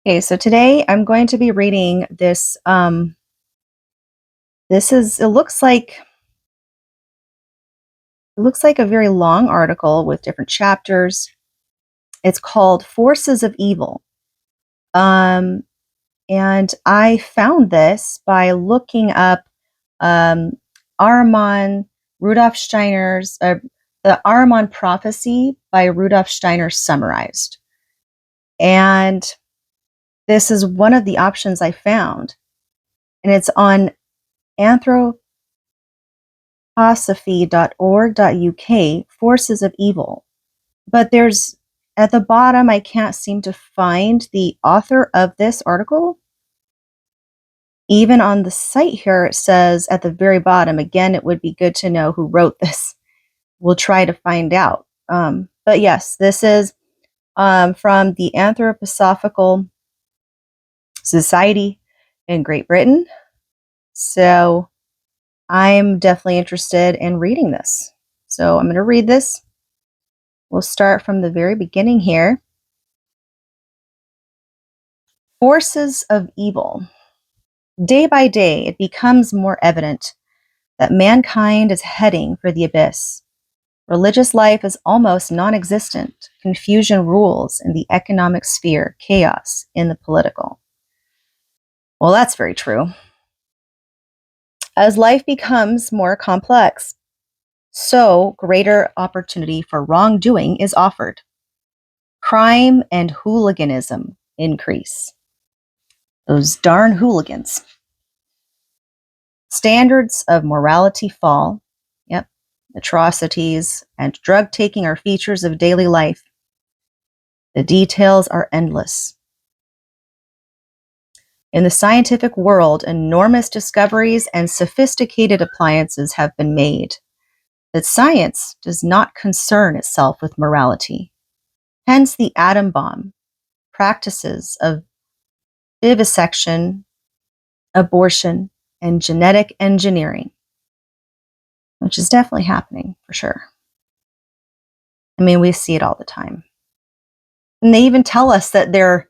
Okay, so today I'm going to be reading this. It looks like a very long article with different chapters. It's called Forces of Evil. Um, and I found this by looking up um, Ahriman Rudolf Steiner's the Ahriman Prophecy by Rudolf Steiner summarized. And this is one of the options I found. And it's on anthroposophy.org.uk, Forces of Evil. But there's at the bottom, I can't seem to find the author of this article. Even on the site here, it says at the very bottom, again, it would be good to know who wrote this. We'll try to find out. But yes, this is from the Anthroposophical Society in Great Britain. So I'm definitely interested in reading this. So I'm going to read this. We'll start from the very beginning here. Forces of evil. Day by day, it becomes more evident that mankind is heading for the abyss. Religious life is almost non-existent. Confusion rules in the economic sphere, chaos in the political. Well, that's very true. As life becomes more complex, so greater opportunity for wrongdoing is offered. Crime and hooliganism increase. Those darn hooligans. Standards of morality fall. Yep, atrocities and drug taking are features of daily life. The details are endless. In the scientific world, enormous discoveries and sophisticated appliances have been made. That science does not concern itself with morality. Hence the atom bomb, practices of vivisection, abortion, and genetic engineering, which is definitely happening for sure. I mean, we see it all the time. And they even tell us that they're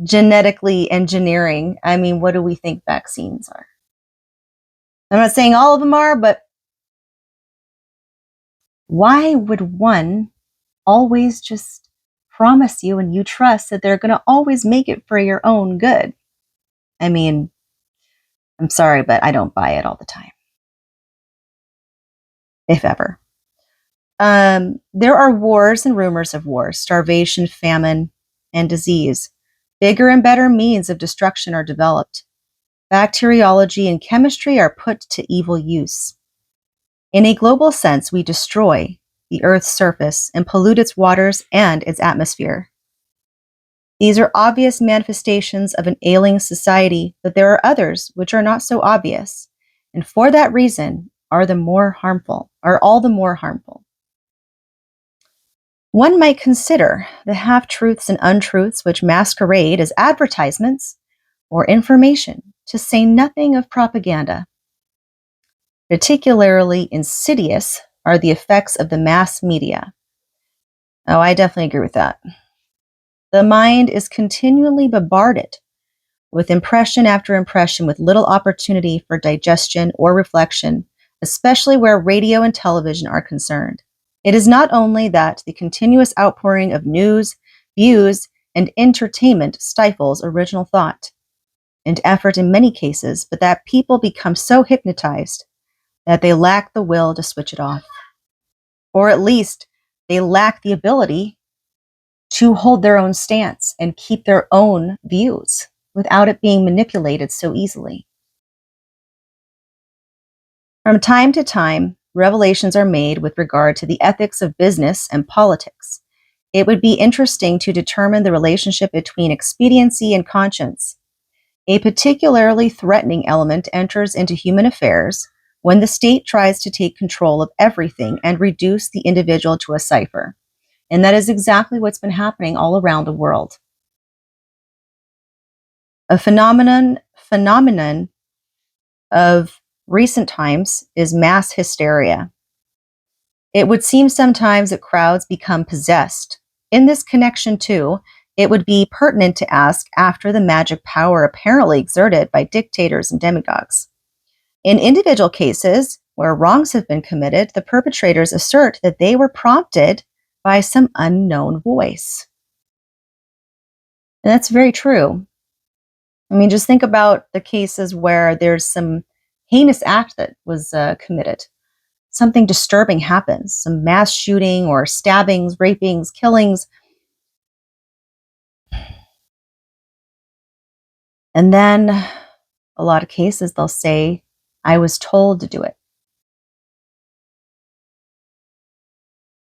genetically engineering. I mean, what do we think vaccines are? I'm not saying all of them are, but why would one always just promise you and you trust that they're going to always make it for your own good? I mean, I'm sorry, but I don't buy it all the time, if ever. There are wars and rumors of wars, starvation, famine, and disease. Bigger and better means of destruction are developed. Bacteriology and chemistry are put to evil use. In a global sense, we destroy the Earth's surface and pollute its waters and its atmosphere. These are obvious manifestations of an ailing society, but there are others which are not so obvious, and for that reason are all the more harmful. One might consider the half-truths and untruths which masquerade as advertisements or information, to say nothing of propaganda. Particularly insidious are the effects of the mass media. Oh, I definitely agree with that. The mind is continually bombarded with impression after impression with little opportunity for digestion or reflection, especially where radio and television are concerned. It is not only that the continuous outpouring of news, views, and entertainment stifles original thought and effort in many cases, but that people become so hypnotized that they lack the will to switch it off. Or at least they lack the ability to hold their own stance and keep their own views without it being manipulated so easily. From time to time, revelations are made with regard to the ethics of business and politics. It would be interesting to determine the relationship between expediency and conscience. A particularly threatening element enters into human affairs when the state tries to take control of everything and reduce the individual to a cipher. And that is exactly what's been happening all around the world. A phenomenon of recent times is mass hysteria. It would seem sometimes that crowds become possessed. In this connection, too, It would be pertinent to ask after the magic power apparently exerted by dictators and demagogues. In individual cases where wrongs have been committed, the perpetrators assert that they were prompted by some unknown voice. And that's very true. I mean, just think about the cases where there's some heinous act that was committed. Something disturbing happens, some mass shooting or stabbings, rapings, killings. And then a lot of cases, they'll say, I was told to do it.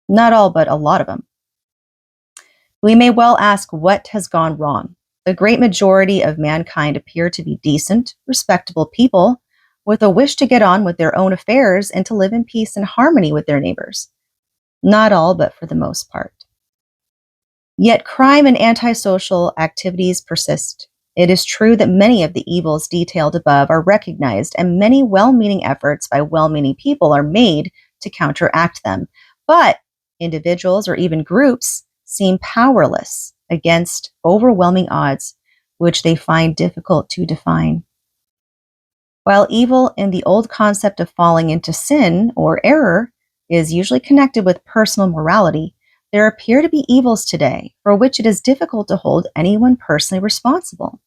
Not all, but a lot of them. We may well ask what has gone wrong. The great majority of mankind appear to be decent, respectable people with a wish to get on with their own affairs and to live in peace and harmony with their neighbors. Not all, but for the most part. Yet crime and antisocial activities persist. It is true that many of the evils detailed above are recognized, and many well-meaning efforts by well-meaning people are made to counteract them. But individuals or even groups seem powerless against overwhelming odds, which they find difficult to define. While evil in the old concept of falling into sin or error is usually connected with personal morality, there appear to be evils today for which it is difficult to hold anyone personally responsible.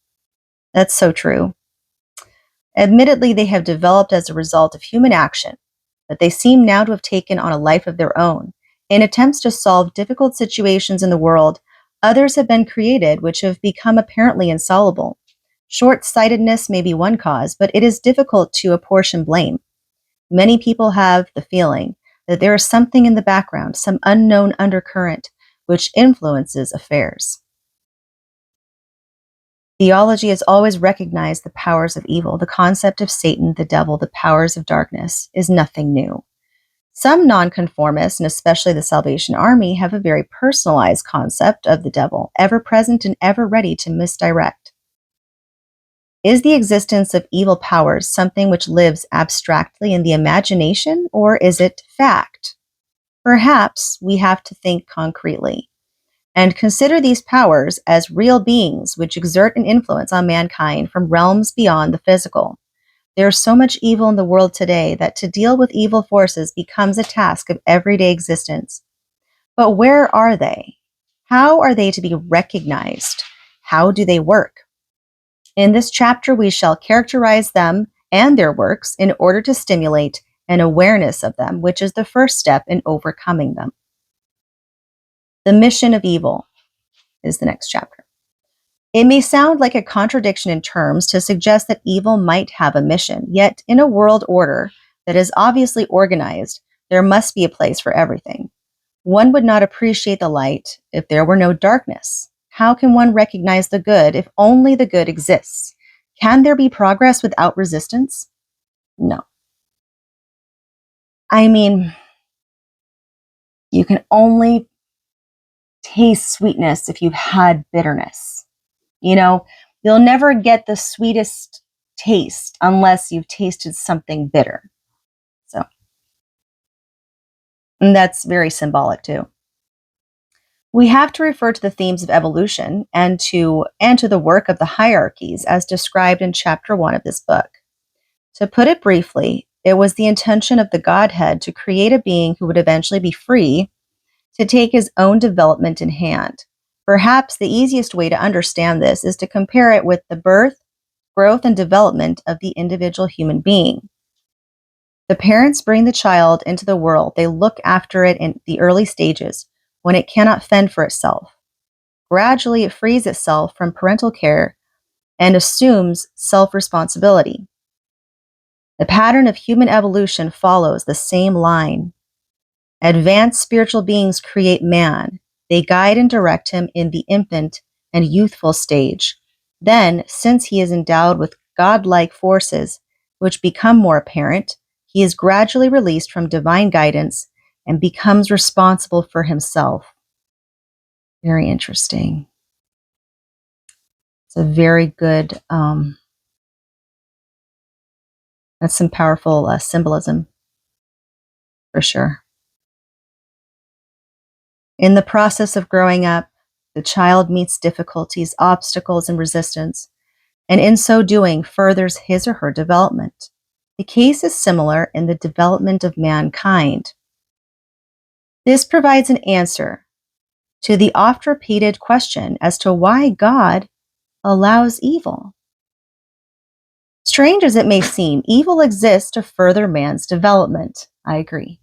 That's so true. Admittedly, they have developed as a result of human action, but they seem now to have taken on a life of their own. In attempts to solve difficult situations in the world, others have been created which have become apparently insoluble. Short-sightedness may be one cause, but it is difficult to apportion blame. Many people have the feeling that there is something in the background, some unknown undercurrent, which influences affairs. Theology has always recognized the powers of evil. The concept of Satan, the devil, the powers of darkness is nothing new. Some nonconformists, and especially the Salvation Army, have a very personalized concept of the devil, ever present and ever ready to misdirect. Is the existence of evil powers something which lives abstractly in the imagination, or is it fact? Perhaps we have to think concretely and consider these powers as real beings which exert an influence on mankind from realms beyond the physical. There is so much evil in the world today that to deal with evil forces becomes a task of everyday existence. But where are they? How are they to be recognized? How do they work? In this chapter, we shall characterize them and their works in order to stimulate an awareness of them, which is the first step in overcoming them. The mission of evil is the next chapter. It may sound like a contradiction in terms to suggest that evil might have a mission, yet in a world order that is obviously organized, there must be a place for everything. One would not appreciate the light if there were no darkness. How can one recognize the good if only the good exists? Can there be progress without resistance? No. I mean, you can only taste sweetness if you've had bitterness. You know, you'll never get the sweetest taste unless you've tasted something bitter. So, and that's very symbolic too. We have to refer to the themes of evolution and to the work of the hierarchies as described in chapter 1 of this book. To put it briefly, it was the intention of the Godhead to create a being who would eventually be free to take his own development in hand. Perhaps the easiest way to understand this is to compare it with the birth, growth, and development of the individual human being. The parents bring the child into the world. They look after it in the early stages when it cannot fend for itself. Gradually, it frees itself from parental care and assumes self-responsibility. The pattern of human evolution follows the same line. Advanced spiritual beings create man. They guide and direct him in the infant and youthful stage. Then, since he is endowed with godlike forces, which become more apparent, he is gradually released from divine guidance and becomes responsible for himself. Very interesting. It's a very good, that's some powerful symbolism, for sure. In the process of growing up, the child meets difficulties, obstacles, and resistance, and in so doing furthers his or her development. The case is similar in the development of mankind. This provides an answer to the oft-repeated question as to why God allows evil. Strange as it may seem, evil exists to further man's development. I agree.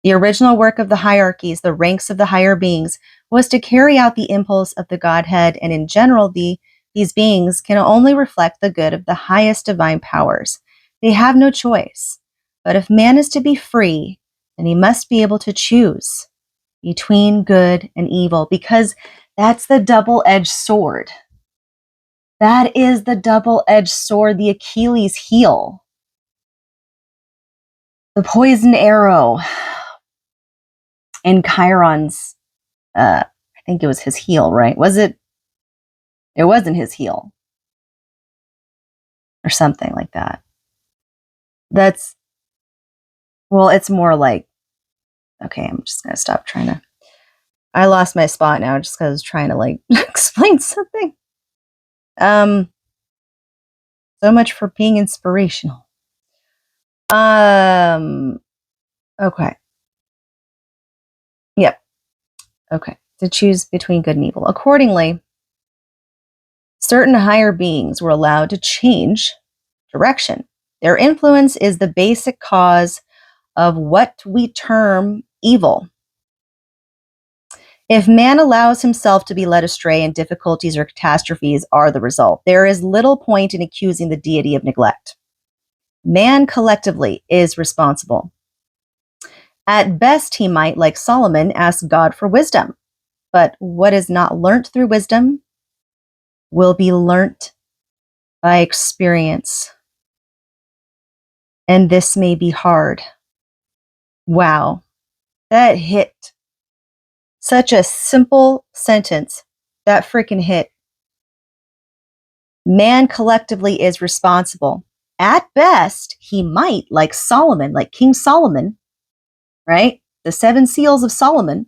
The original work of the hierarchies, the ranks of the higher beings, was to carry out the impulse of the Godhead, and in general, these beings can only reflect the good of the highest divine powers. They have no choice. But if man is to be free, then he must be able to choose between good and evil, because that's the double-edged sword. That is the double-edged sword, the Achilles heel, the poison arrow in Chiron's, I think it was his heel, right? Was it? It wasn't his heel or something like that. Well, it's more like, okay, I'm just going to stop trying to, I lost my spot now just because I was trying to like explain something. So much for being inspirational. Okay. Yep. Okay. To choose between good and evil. Accordingly, certain higher beings were allowed to change direction. Their influence is the basic cause of what we term evil. If man allows himself to be led astray and difficulties or catastrophes are the result, there is little point in accusing the deity of neglect. Man collectively is responsible. At best, he might, like Solomon, ask God for wisdom. But what is not learnt through wisdom will be learnt by experience. And this may be hard. Wow, that hit. Such a simple sentence. That freaking hit. Man collectively is responsible. At best, he might, like Solomon, like King Solomon, right? The 7 seals of Solomon.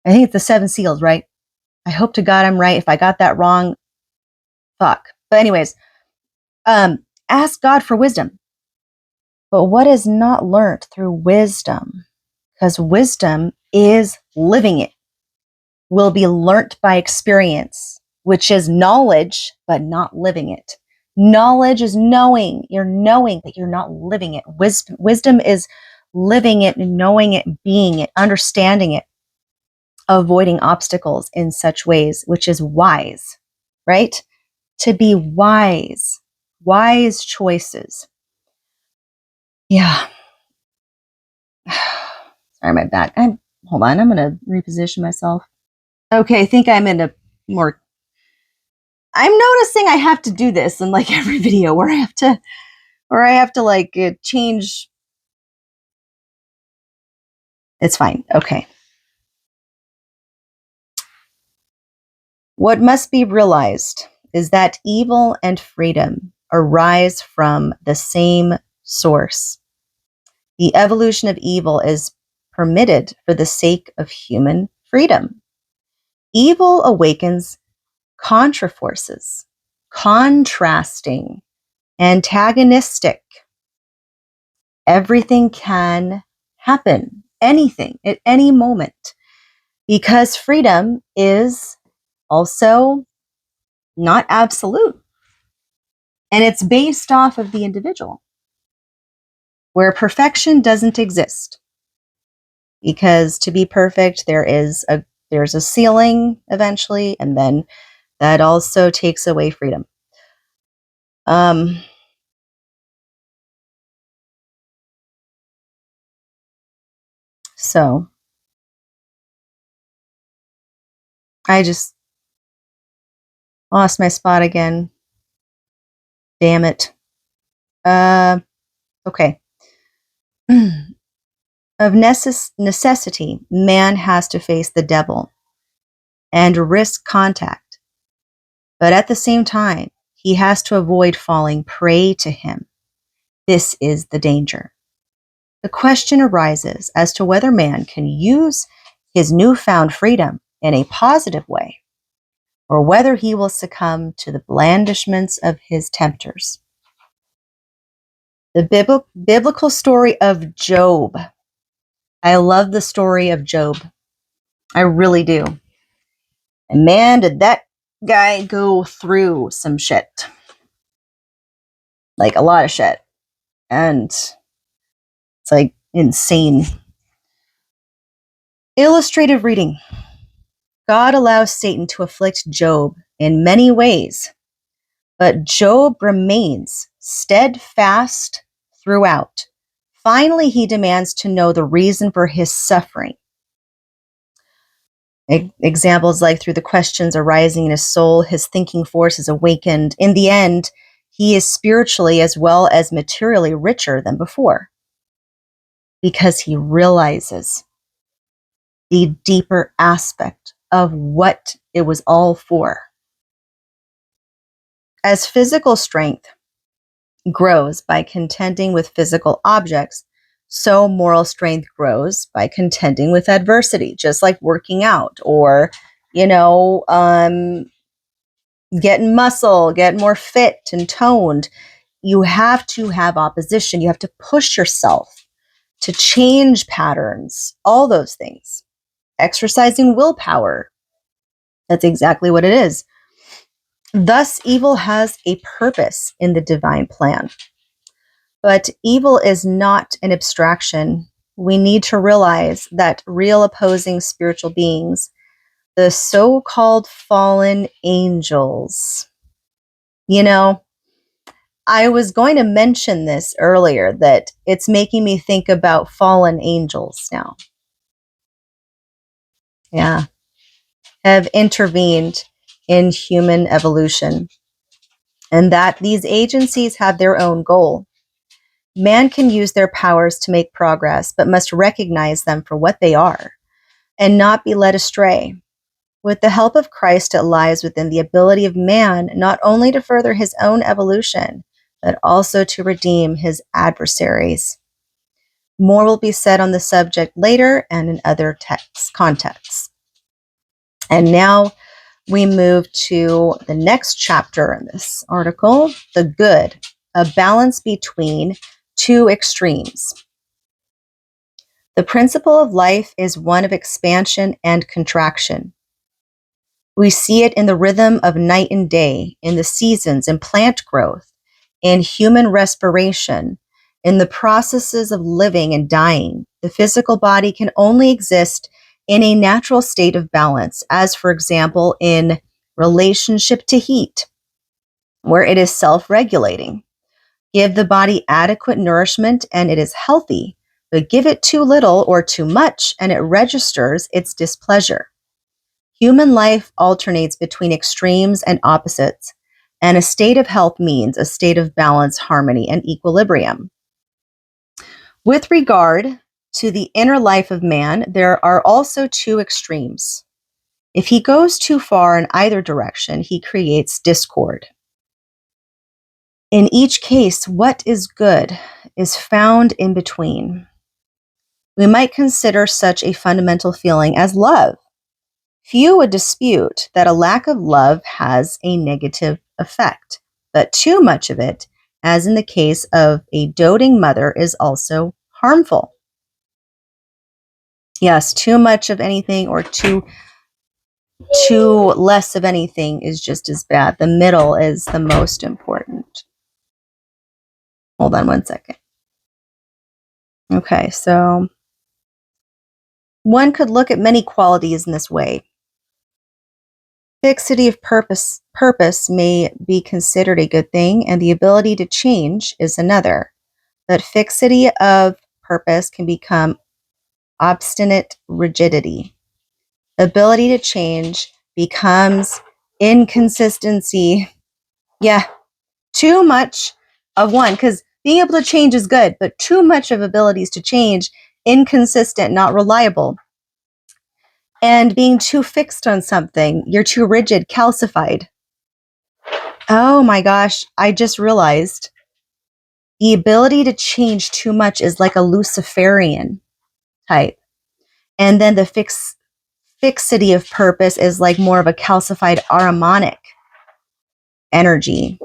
I think it's the 7 seals, right? I hope to God I'm right. If I got that wrong, fuck. But anyways, ask God for wisdom. But what is not learnt through wisdom, because wisdom is living it, will be learnt by experience, which is knowledge, but not living it. Knowledge is knowing. You're knowing, but you're not living it. Wisdom is living it, knowing it, being it, understanding it, avoiding obstacles in such ways, which is wise, right? To be wise choices. Yeah. Sorry, my back. Hold on, I'm going to reposition myself. Okay, I think I'm in a more, I'm noticing I have to do this in like every video where I have to like change. It's fine. Okay. What must be realized is that evil and freedom arise from the same source. The evolution of evil is permitted for the sake of human freedom. Evil awakens contraforces, contrasting, antagonistic. Everything can happen, anything, at any moment, because freedom is also not absolute. And it's based off of the individual, where perfection doesn't exist. Because to be perfect, there's a ceiling eventually, and then that also takes away freedom. So I just lost my spot again. Damn it. Okay. Of necessity, man has to face the devil and risk contact. But at the same time, he has to avoid falling prey to him. This is the danger. The question arises as to whether man can use his newfound freedom in a positive way, or whether he will succumb to the blandishments of his tempters. The biblical story of Job. I love the story of Job. I really do. And man, did that guy go through some shit. Like a lot of shit. And it's like insane. Illustrative reading. God allows Satan to afflict Job in many ways, but Job remains steadfast throughout. Finally, he demands to know the reason for his suffering. Examples like through the questions arising in his soul, his thinking force is awakened. In the end, he is spiritually as well as materially richer than before because he realizes the deeper aspect of what it was all for. As physical strength grows by contending with physical objects, so moral strength grows by contending with adversity, just like working out or, getting muscle, getting more fit and toned. You have to have opposition. You have to push yourself to change patterns, all those things. Exercising willpower. That's exactly what it is. Thus, evil has a purpose in the divine plan. But evil is not an abstraction. We need to realize that real opposing spiritual beings, the so-called fallen angels, I was going to mention this earlier, that it's making me think about fallen angels now. Yeah. Have intervened in human evolution, and that these agencies have their own goal. Man can use their powers to make progress, but must recognize them for what they are and not be led astray. With the help of Christ, it lies within the ability of man not only to further his own evolution, but also to redeem his adversaries. More will be said on the subject later and in other contexts. And now we move to the next chapter in this article, the good, a balance between two extremes. The principle of life is one of expansion and contraction. We see it in the rhythm of night and day, in the seasons, in plant growth, in human respiration, in the processes of living and dying. The physical body can only exist in a natural state of balance, as for example, in relationship to heat, where it is self-regulating. Give the body adequate nourishment and it is healthy, but give it too little or too much and it registers its displeasure. Human life alternates between extremes and opposites, and a state of health means a state of balance, harmony, and equilibrium. With regard to the inner life of man, there are also two extremes. If he goes too far in either direction, he creates discord. In each case, what is good is found in between. We might consider such a fundamental feeling as love. Few would dispute that a lack of love has a negative effect, but too much of it, as in the case of a doting mother, is also harmful. Yes, too much of anything or too less of anything is just as bad. The middle is the most important. Hold on one second. Okay, so one could look at many qualities in this way. Fixity of purpose may be considered a good thing, and the ability to change is another. But fixity of purpose can become obstinate rigidity. Ability to change becomes inconsistency. Yeah, too much of one, because being able to change is good, but too much of abilities to change, inconsistent, not reliable. And being too fixed on something, you're too rigid, calcified. Oh my gosh, I just realized the ability to change too much is like a Luciferian type. And then the fixity of purpose is like more of a calcified Ahrimanic energy.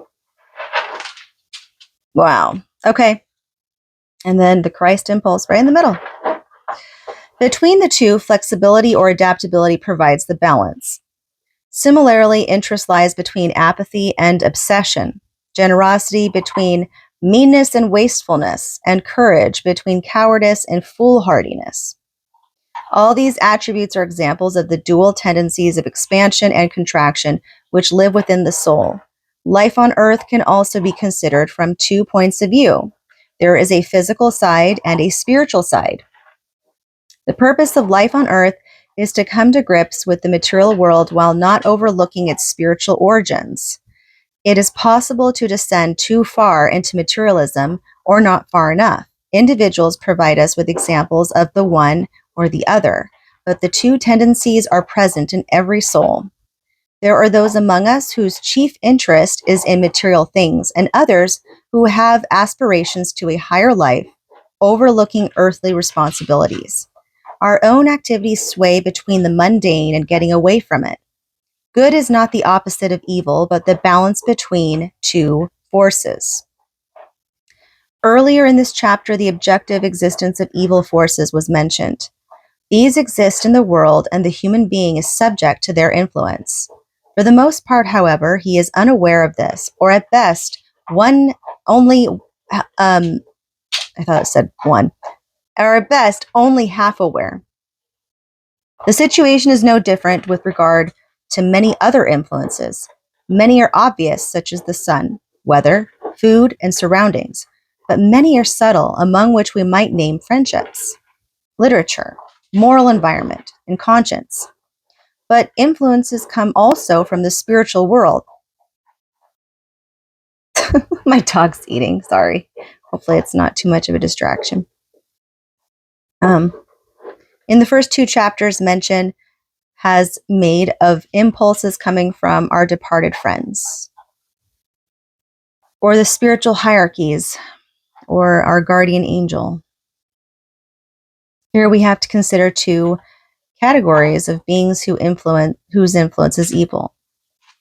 Wow. Okay. And then the Christ impulse right in the middle. Between the two, flexibility or adaptability provides the balance. Similarly, interest lies between apathy and obsession, generosity between meanness and wastefulness, and courage between cowardice and foolhardiness. All these attributes are examples of the dual tendencies of expansion and contraction which live within the soul. Life on earth can also be considered from 2 points of view. There is a physical side and a spiritual side. The purpose of life on earth is to come to grips with the material world while not overlooking its spiritual origins. It is possible to descend too far into materialism or not far enough. Individuals provide us with examples of the one or the other, but the two tendencies are present in every soul. There are those among us whose chief interest is in material things, and others who have aspirations to a higher life, overlooking earthly responsibilities. Our own activities sway between the mundane and getting away from it. Good is not the opposite of evil, but the balance between two forces. Earlier in this chapter, the objective existence of evil forces was mentioned. These exist in the world, and the human being is subject to their influence. For the most part, however, he is unaware of this, or at best, only half aware. The situation is no different with regard to many other influences. Many are obvious, such as the sun, weather, food, and surroundings, but many are subtle, among which we might name friendships, literature, moral environment, and conscience. But influences come also from the spiritual world. My dog's eating, sorry. Hopefully it's not too much of a distraction. In the first 2 chapters, mention has made of impulses coming from our departed friends, or the spiritual hierarchies, or our guardian angel. Here we have to consider 2 categories of beings whose influence is evil.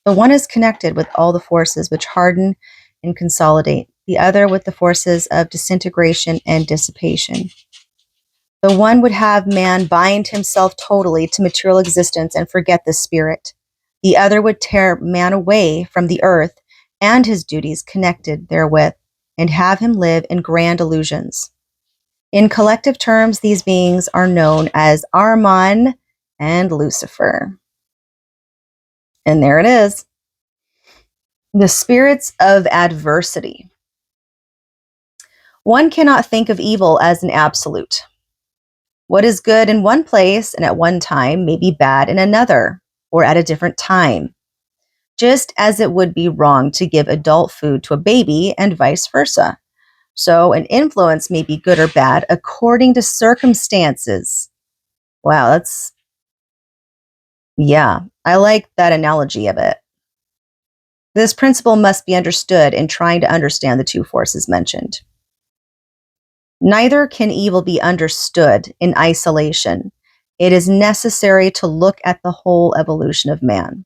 The one is connected with all the forces which harden and consolidate, the other with the forces of disintegration and dissipation. The one would have man bind himself totally to material existence and forget the spirit. The other would tear man away from the earth and his duties connected therewith, and have him live in grand illusions. In collective terms, these beings are known as Ahriman and Lucifer. And there it is. The spirits of adversity. One cannot think of evil as an absolute. What is good in one place and at one time may be bad in another, or at a different time, just as it would be wrong to give adult food to a baby and vice versa. So an influence may be good or bad according to circumstances. Wow, I like that analogy of it. This principle must be understood in trying to understand the 2 forces mentioned. Neither can evil be understood in isolation. It is necessary to look at the whole evolution of man.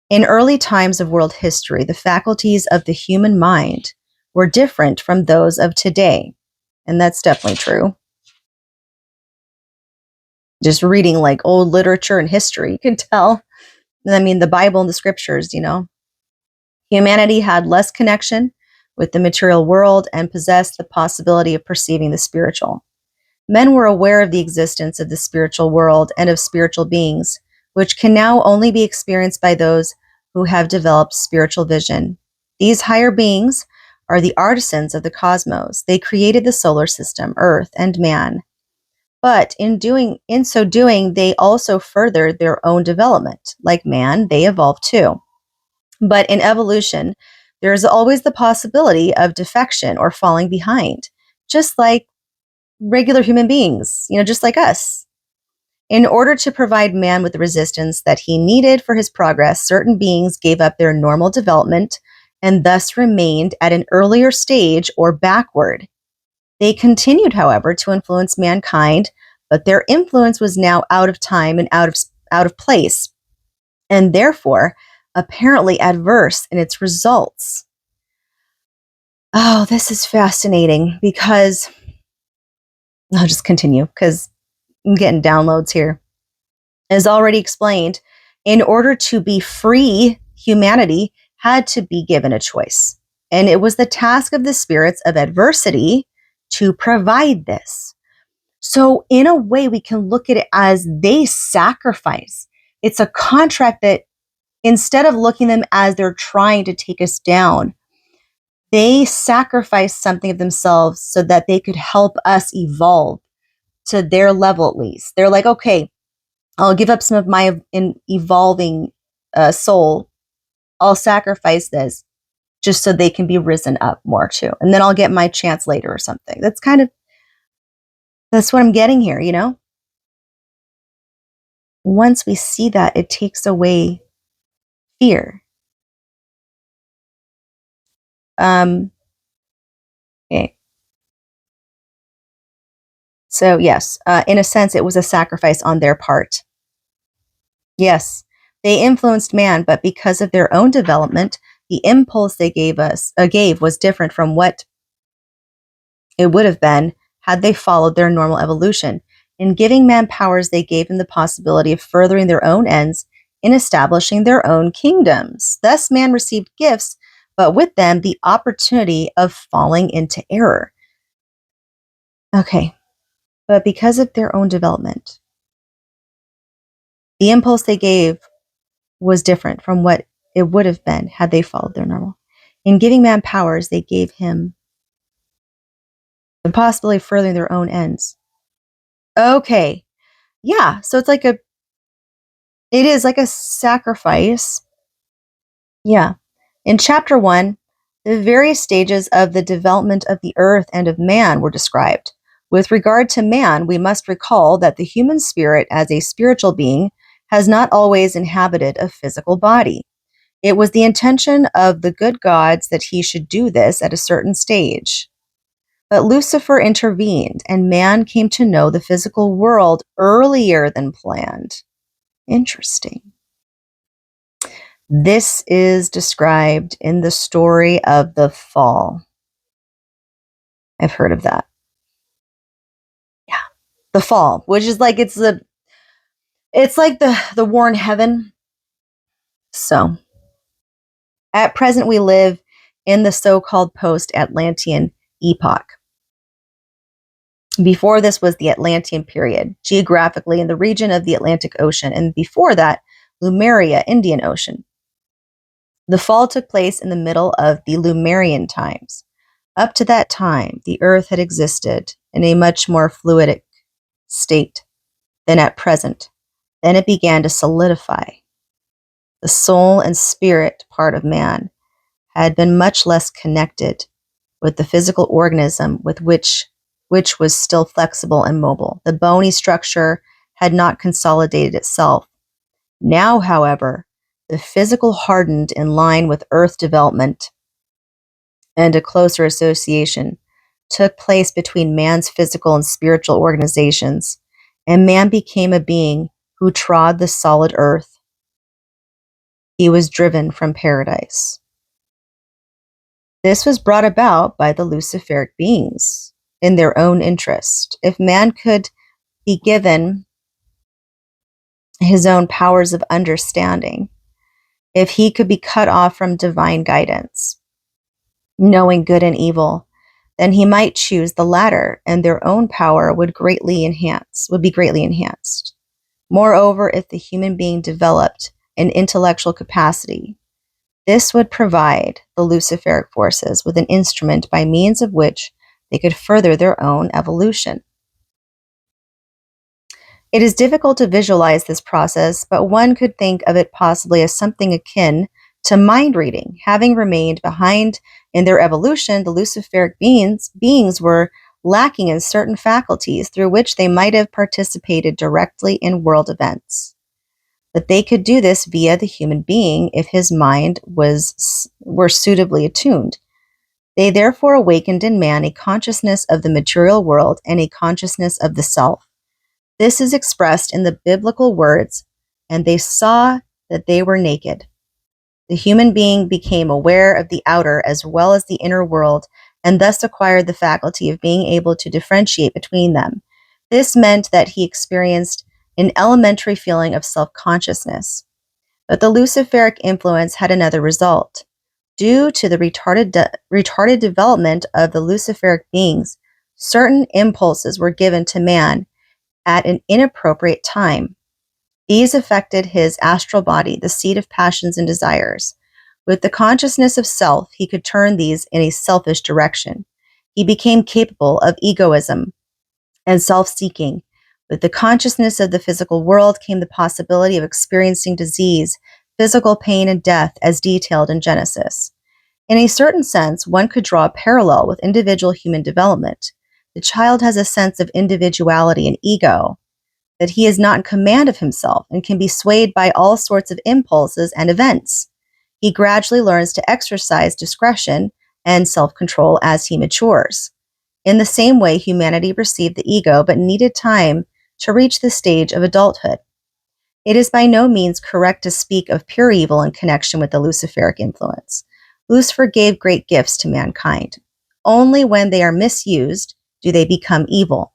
In early times of world history, the faculties of the human mind were different from those of today, and that's definitely true. Just reading like old literature and history, you can tell. I mean, the Bible and the scriptures, Humanity had less connection with the material world and possessed the possibility of perceiving the spiritual. Men were aware of the existence of the spiritual world and of spiritual beings, which can now only be experienced by those who have developed spiritual vision. These higher beings are the artisans of the cosmos. They created the solar system, Earth, and man. But in so doing, they also furthered their own development. Like man, they evolved too. But in evolution, there is always the possibility of defection or falling behind, just like regular human beings, just like us. In order to provide man with the resistance that he needed for his progress, certain beings gave up their normal development and thus remained at an earlier stage or backward. They continued, however, to influence mankind but their influence was now out of time and out of place, and therefore apparently adverse in its results. Oh, this is fascinating because I'll just continue because I'm getting downloads here. As already explained, in order to be free, humanity had to be given a choice. And it was the task of the spirits of adversity to provide this. So, in a way, we can look at it as they sacrifice. It's a contract that instead of looking at them as they're trying to take us down, they sacrifice something of themselves so that they could help us evolve to their level at least. They're like, okay, I'll give up some of my evolving soul. I'll sacrifice this just so they can be risen up more too. And then I'll get my chance later or something. That's what I'm getting here, you know? Once we see that, it takes away fear. Okay. So yes, in a sense, it was a sacrifice on their part. Yes, they influenced man, but because of their own development, the impulse they gave was different from what it would have been had they followed their normal evolution. In giving man powers, they gave him the possibility of furthering their own ends in establishing their own kingdoms. Thus, man received gifts, but with them, the opportunity of falling into error. Okay, but because of their own development, the impulse they gave was different from what it would have been had they followed their normal. In giving man powers, they gave him the possibility of furthering their own ends. Okay. Yeah. So it is like a sacrifice. Yeah. In chapter 1, the various stages of the development of the earth and of man were described. With regard to man, we must recall that the human spirit, as a spiritual being, has not always inhabited a physical body. It was the intention of the good gods that he should do this at a certain stage. But Lucifer intervened, and man came to know the physical world earlier than planned. Interesting. This is described in the story of the fall. I've heard of that. Yeah. The fall, which is like it's like the war in heaven. So, at present we live in the so-called post-Atlantean epoch. Before this was the Atlantean period, geographically in the region of the Atlantic Ocean, and before that, Lemuria, Indian Ocean. The fall took place in the middle of the Lemurian times. Up to that time, the earth had existed in a much more fluidic state than at present. Then it began to solidify. The soul and spirit part of man had been much less connected with the physical organism with which was still flexible and mobile. The bony structure had not consolidated itself. Now, however, the physical hardened in line with earth development, and a closer association took place between man's physical and spiritual organizations, and man became a being who trod the solid earth. He was driven from paradise. This was brought about by the Luciferic beings in their own interest. If man could be given his own powers of understanding, if he could be cut off from divine guidance, knowing good and evil, then he might choose the latter, and their own power would be greatly enhanced. Moreover, if the human being developed an intellectual capacity, this would provide the Luciferic forces with an instrument by means of which they could further their own evolution. It is difficult to visualize this process, but one could think of it possibly as something akin to mind reading. Having remained behind in their evolution, the Luciferic beings were lacking in certain faculties through which they might have participated directly in world events. But they could do this via the human being if his mind were suitably attuned. They therefore awakened in man a consciousness of the material world and a consciousness of the self. This is expressed in the biblical words, "And they saw that they were naked." The human being became aware of the outer as well as the inner world, and thus acquired the faculty of being able to differentiate between them. This meant that he experienced an elementary feeling of self-consciousness. But the Luciferic influence had another result. Due to the retarded development of the Luciferic beings, certain impulses were given to man at an inappropriate time. These affected his astral body, the seat of passions and desires. With the consciousness of self, he could turn these in a selfish direction. He became capable of egoism and self-seeking. With the consciousness of the physical world came the possibility of experiencing disease, physical pain, and death as detailed in Genesis. In a certain sense, one could draw a parallel with individual human development. The child has a sense of individuality and ego, that he is not in command of himself and can be swayed by all sorts of impulses and events. He gradually learns to exercise discretion and self-control as he matures. In the same way, humanity received the ego but needed time to reach the stage of adulthood. It is by no means correct to speak of pure evil in connection with the Luciferic influence. Lucifer gave great gifts to mankind. Only when they are misused do they become evil.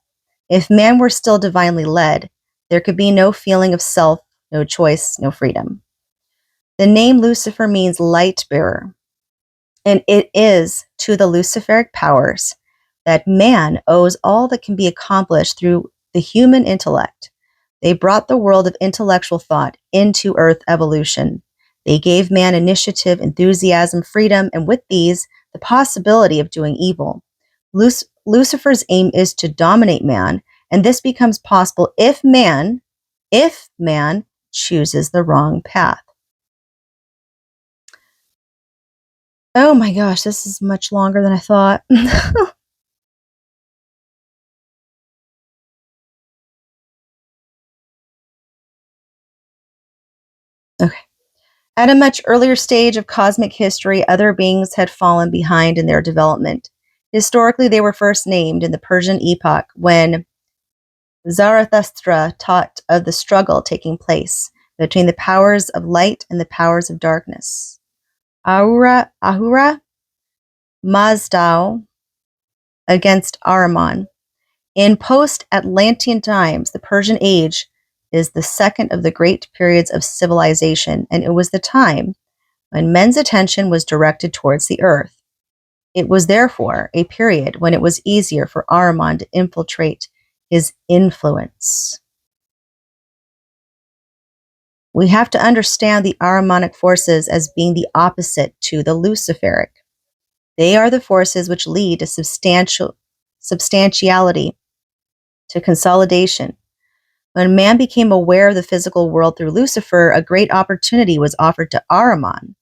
If man were still divinely led, there could be no feeling of self, no choice, no freedom. The name Lucifer means light bearer, and it is to the Luciferic powers that man owes all that can be accomplished through the human intellect. They brought the world of intellectual thought into Earth evolution. They gave man initiative, enthusiasm, freedom, and with these, the possibility of doing evil. Lucifer's aim is to dominate man, and this becomes possible if man chooses the wrong path. Oh my gosh, this is much longer than I thought. Okay. At a much earlier stage of cosmic history, other beings had fallen behind in their development. Historically, they were first named in the Persian epoch when Zarathustra taught of the struggle taking place between the powers of light and the powers of darkness. Ahura Mazda against Ahriman. In post-Atlantean times, the Persian Age is the second of the great periods of civilization, and it was the time when men's attention was directed towards the earth. It was therefore a period when it was easier for Ahriman to infiltrate his influence. We have to understand the Ahrimanic forces as being the opposite to the Luciferic. They are the forces which lead to substantiality, to consolidation. When man became aware of the physical world through Lucifer, a great opportunity was offered to Ahriman.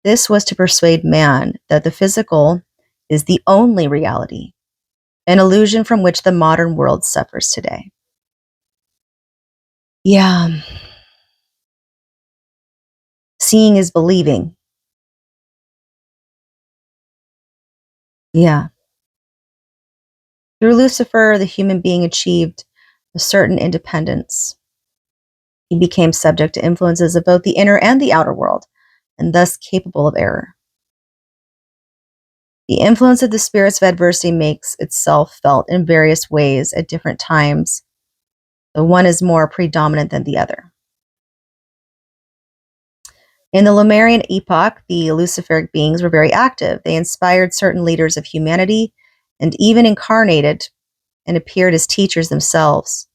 This was to persuade man that the physical is the only reality, an illusion from which the modern world suffers today. Yeah. Seeing is believing. Yeah. Through Lucifer, the human being achieved a certain independence. He became subject to influences of both the inner and the outer world, and thus capable of error. The influence of the spirits of adversity makes itself felt in various ways at different times. The one is more predominant than the other. In the Lemurian epoch, the Luciferic beings were very active. They inspired certain leaders of humanity and even incarnated and appeared as teachers themselves.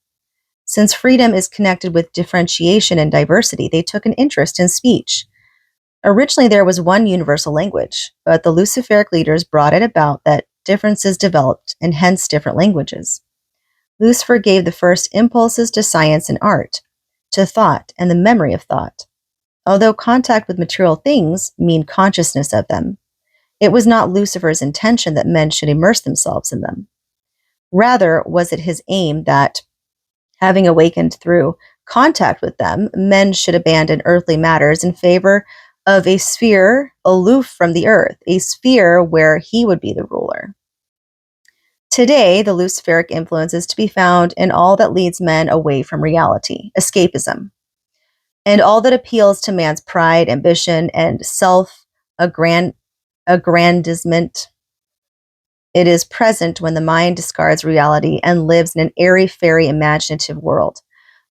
Since freedom is connected with differentiation and diversity, they took an interest in speech. Originally, there was one universal language, but the Luciferic leaders brought it about that differences developed, and hence different languages. Lucifer gave the first impulses to science and art, to thought and the memory of thought. Although contact with material things mean consciousness of them, it was not Lucifer's intention that men should immerse themselves in them. Rather, was it his aim that, having awakened through contact with them, men should abandon earthly matters in favor of a sphere aloof from the earth, a sphere where he would be the ruler. Today, the Luciferic influence is to be found in all that leads men away from reality, escapism, and all that appeals to man's pride, ambition, and self-aggrandizement. It is present when the mind discards reality and lives in an airy-fairy imaginative world,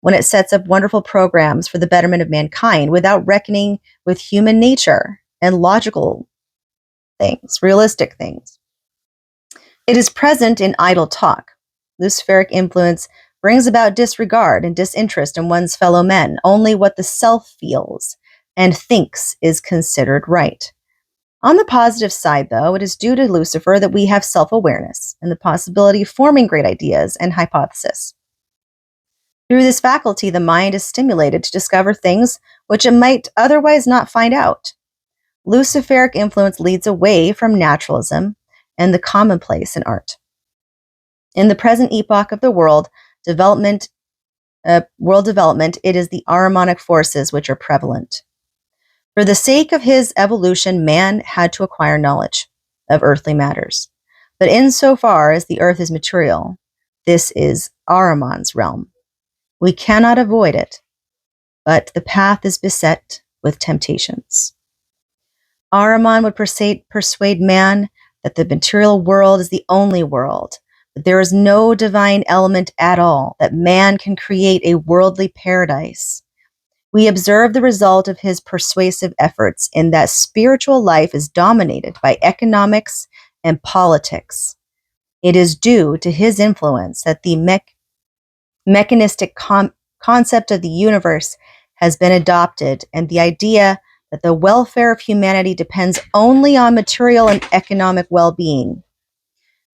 when it sets up wonderful programs for the betterment of mankind without reckoning with human nature and logical things, realistic things. It is present in idle talk. Luciferic influence brings about disregard and disinterest in one's fellow men. Only what the self feels and thinks is considered right. On the positive side, though, it is due to Lucifer that we have self-awareness and the possibility of forming great ideas and hypotheses. Through this faculty, the mind is stimulated to discover things which it might otherwise not find out. Luciferic influence leads away from naturalism and the commonplace in art. In the present epoch of the world development, it is the Ahrimanic forces which are prevalent. For the sake of his evolution, man had to acquire knowledge of earthly matters. But insofar as the earth is material, this is Ahriman's realm. We cannot avoid it, but the path is beset with temptations. Ahriman would persuade man that the material world is the only world, that there is no divine element at all, that man can create a worldly paradise. We observe the result of his persuasive efforts in that spiritual life is dominated by economics and politics. It is due to his influence that the mechanistic concept of the universe has been adopted, and the idea that the welfare of humanity depends only on material and economic well-being.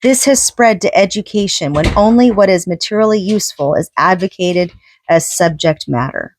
This has spread to education when only what is materially useful is advocated as subject matter.